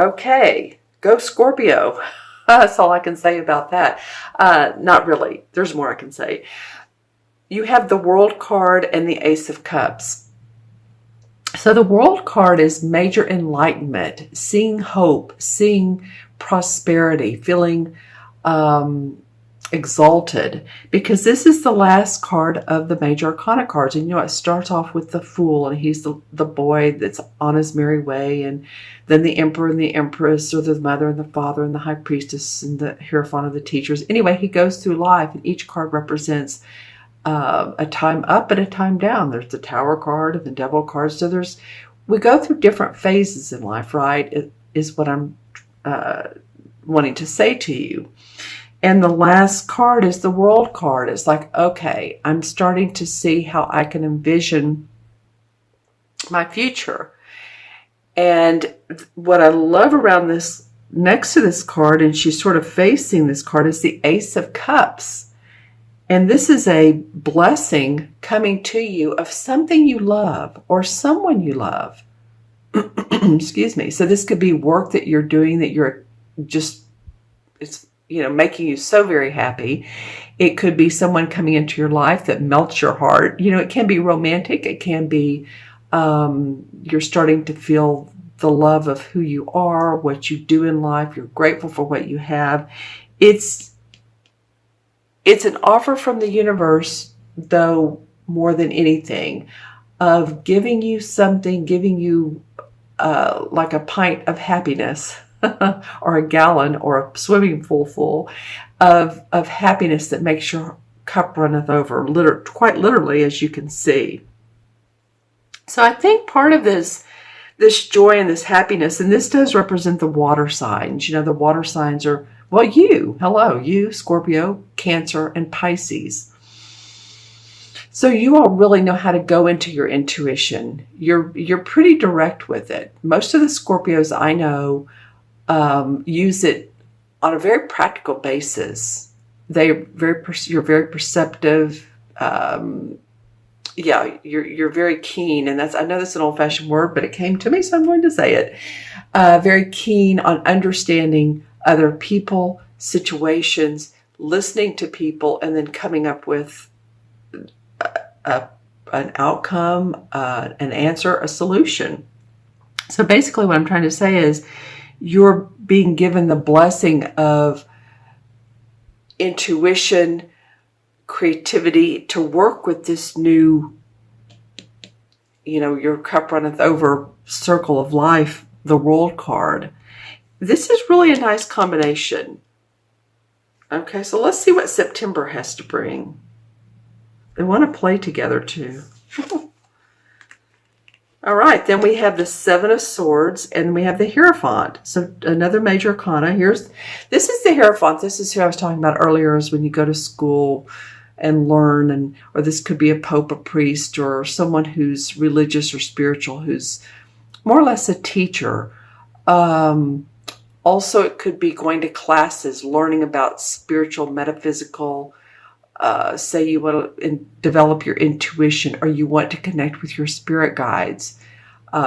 Okay, go Scorpio. That's all I can say about that. Not really. There's more I can say. You have the World card and the Ace of Cups. So the World card is major enlightenment, seeing hope, seeing prosperity, feeling exalted, because this is the last card of the major arcana cards. And it starts off with the Fool, and he's the boy that's on his merry way, and then the Emperor and the Empress, or the Mother and the Father and the High Priestess and the Hierophant of the Teachers. Anyway, he goes through life, and each card represents a time up and a time down. There's the Tower card and the Devil card. So we go through different phases in life, right? It is what I'm wanting to say to you. And the last card is the World card. It's like, okay, I'm starting to see how I can envision my future. And what I love around this, next to this card, and she's sort of facing this card, is the Ace of Cups. And this is a blessing coming to you of something you love or someone you love. Excuse me. So this could be work that you're doing that you're just, it's, making you so very happy. It could be someone coming into your life that melts your heart. It can be romantic. It can be you're starting to feel the love of who you are, what you do in life. You're grateful for what you have. It's an offer from the universe, though, more than anything, of giving you something, giving you like a pint of happiness or a gallon or a swimming pool full of happiness that makes your cup runneth over, quite literally, as you can see. So I think part of this joy and this happiness, and this does represent the water signs. The water signs are, well, you, Scorpio, Cancer, and Pisces. So you all really know how to go into your intuition. You're pretty direct with it. Most of the Scorpios I know use it on a very practical basis. You're very perceptive. You're very keen, and I know that's an old-fashioned word, but it came to me, so I'm going to say it. Very keen on understanding other people, situations, listening to people, and then coming up with an outcome, an answer, a solution. So basically what I'm trying to say is you're being given the blessing of intuition, creativity to work with this new, your cup runneth over circle of life, the World card. This is really a nice combination. Okay, so let's see what September has to bring. They want to play together too. All right, then we have the Seven of Swords, and we have the Hierophant. So another major arcana. This is the Hierophant. This is who I was talking about earlier, is when you go to school and learn, or this could be a pope, a priest, or someone who's religious or spiritual, who's more or less a teacher. Also, it could be going to classes, learning about spiritual, metaphysical. Say you want to develop your intuition, or you want to connect with your spirit guides.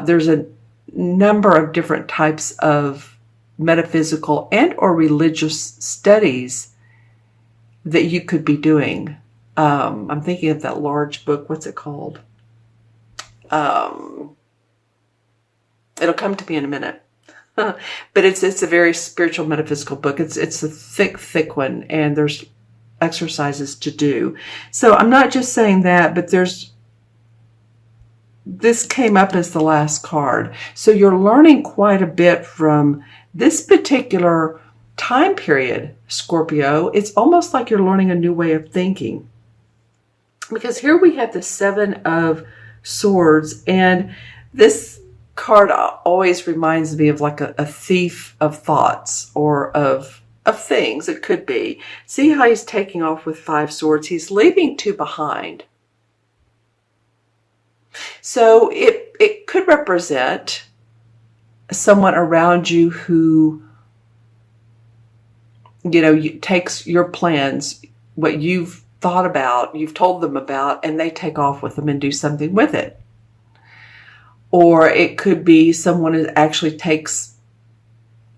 There's a number of different types of metaphysical and or religious studies that you could be doing. I'm thinking of that large book. What's it called? It'll come to me in a minute. But it's a very spiritual, metaphysical book. It's a thick one, and there's exercises to do. So I'm not just saying that, but this came up as the last card. So you're learning quite a bit from this particular time period, Scorpio. It's almost like you're learning a new way of thinking. Because here we have the Seven of Swords, and this card always reminds me of like a thief of thoughts, or of things. It could be. See how he's taking off with 5 swords. He's leaving 2 behind. So it could represent someone around you who, takes your plans, what you've thought about, you've told them about, and they take off with them and do something with it. Or it could be someone who actually takes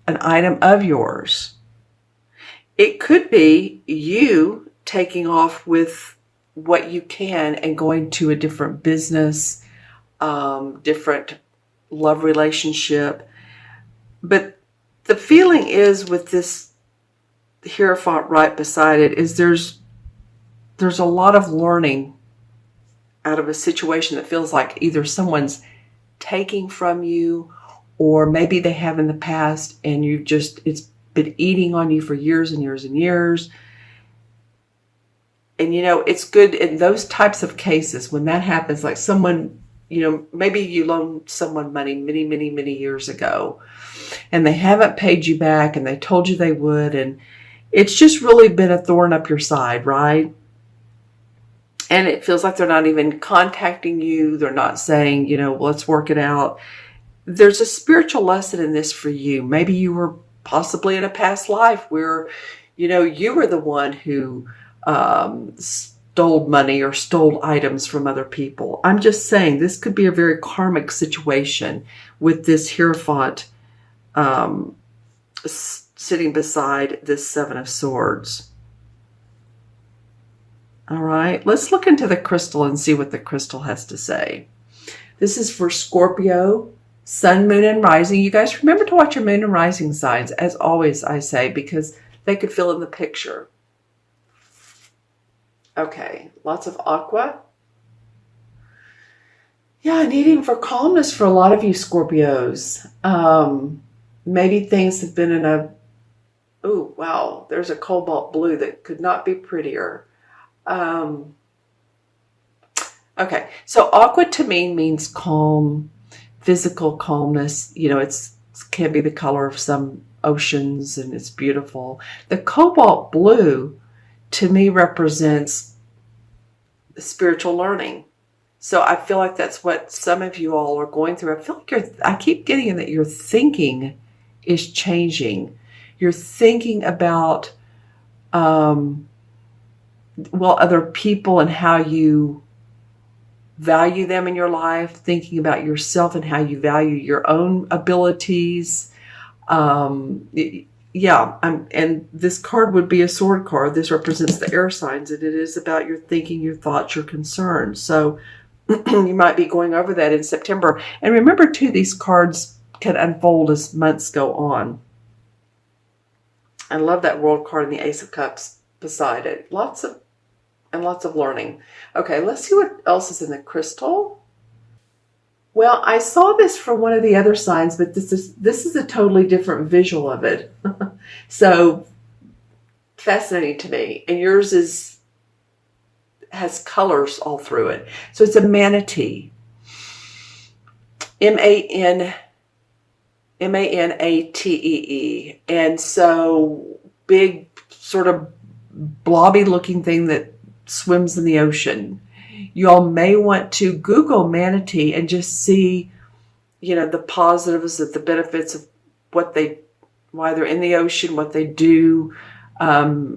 an item of yours. It could be you taking off with what you can and going to a different business, different love relationship. But the feeling is with this Hierophant right beside it is there's a lot of learning out of a situation that feels like either someone's taking from you, or maybe they have in the past and it's been eating on you for years and years and years. And it's good in those types of cases when that happens, like someone, maybe you loaned someone money many, many, many years ago and they haven't paid you back and they told you they would. And it's just really been a thorn up your side, right? And it feels like they're not even contacting you. They're not saying, let's work it out. There's a spiritual lesson in this for you. Maybe you were possibly in a past life where, you were the one who stole money or stole items from other people. I'm just saying this could be a very karmic situation with this Hierophant sitting beside this Seven of Swords. All right, let's look into the crystal and see what the crystal has to say. This is for Scorpio, Sun, Moon, and Rising. You guys remember to watch your Moon and Rising signs, as always I say, because they could fill in the picture. Okay, lots of aqua. Yeah, needing for calmness for a lot of you Scorpios. Maybe things have been in a... Oh, wow, there's a cobalt blue that could not be prettier. Okay, so aqua to me means calm, physical calmness. It can be the color of some oceans and it's beautiful. The cobalt blue to me represents spiritual learning. So I feel like that's what some of you all are going through. I feel like I keep getting that your thinking is changing. You're thinking about other people and how you value them in your life, thinking about yourself and how you value your own abilities. And this card would be a sword card. This represents the air signs, and it is about your thinking, your thoughts, your concerns. So you might be going over that in September. And remember, too, these cards can unfold as months go on. I love that World card and the Ace of Cups beside it. Lots of learning. Okay, let's see what else is in the crystal. Well, I saw this from one of the other signs, but this is a totally different visual of it. So fascinating to me. And yours has colors all through it. So it's a manatee. M-A-N-A-T-E-E. And so big, sort of blobby looking thing that swims in the ocean. You all may want to Google manatee and just see, the positives, the benefits of why they're in the ocean, what they do, how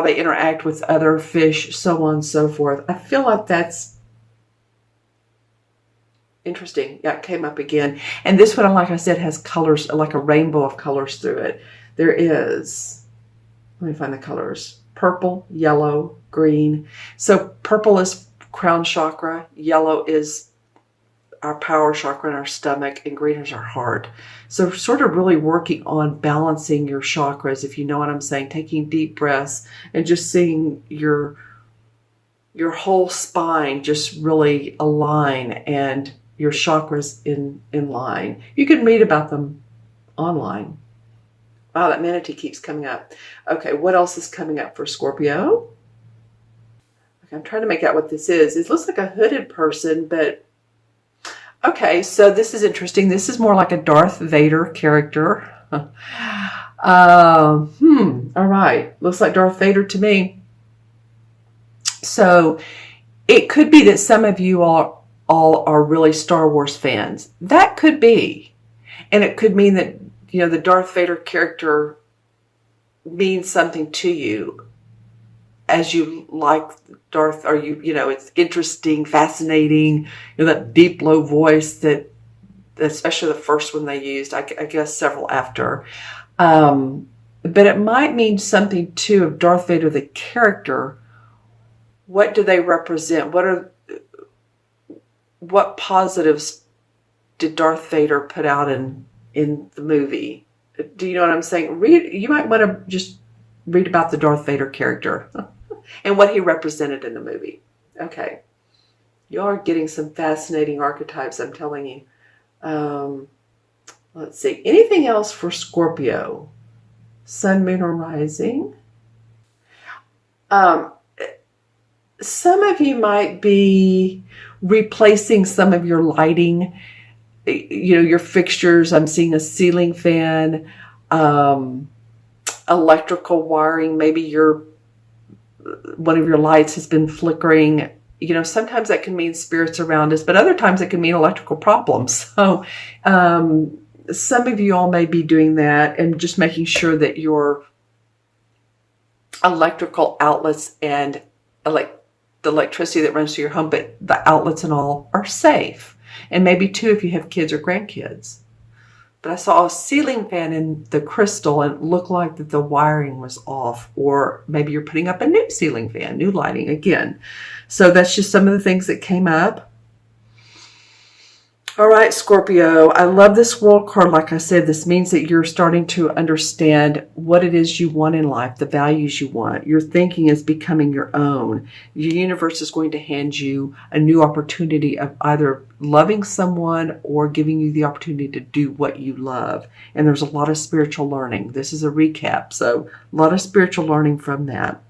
they interact with other fish, so on and so forth. I feel like that's interesting. Yeah, it came up again. And this one, like I said, has colors, like a rainbow of colors through it. There is, let me find the colors. Purple, yellow, green. So purple is crown chakra, yellow is our power chakra in our stomach, and green is our heart. So sort of really working on balancing your chakras, if you know what I'm saying, taking deep breaths and just seeing your whole spine just really align and your chakras in line. You can read about them online. Wow, that manatee keeps coming up. Okay, what else is coming up for Scorpio? Okay, I'm trying to make out what this is. It looks like a hooded person, but... Okay, so this is interesting. This is more like a Darth Vader character. All right. Looks like Darth Vader to me. So it could be that some of you all are really Star Wars fans. That could be. And it could mean that the Darth Vader character means something to you as you like Darth, or it's interesting, fascinating, that deep, low voice that especially the first one they used. I guess several after. But it might mean something too of Darth Vader, the character. What do they represent? What positives did Darth Vader put out in the movie? Do you know what I'm saying? You might want to just read about the Darth Vader character and what he represented in the movie. Okay. You are getting some fascinating archetypes, I'm telling you. Let's see. Anything else for Scorpio? Sun, moon, or rising? Some of you might be replacing some of your lighting, your fixtures. I'm seeing a ceiling fan, electrical wiring. Maybe one of your lights has been flickering. Sometimes that can mean spirits around us, but other times it can mean electrical problems. So some of you all may be doing that and just making sure that your electrical outlets and the electricity that runs to your home, but the outlets and all are safe. And maybe too if you have kids or grandkids. But I saw a ceiling fan in the crystal and it looked like that the wiring was off, or maybe you're putting up a new ceiling fan, new lighting again. So that's just some of the things that came up. All right, Scorpio, I love this World card. Like I said, this means that you're starting to understand what it is you want in life, the values you want. Your thinking is becoming your own. Your universe is going to hand you a new opportunity of either loving someone or giving you the opportunity to do what you love. And there's a lot of spiritual learning. This is a recap, so a lot of spiritual learning from that.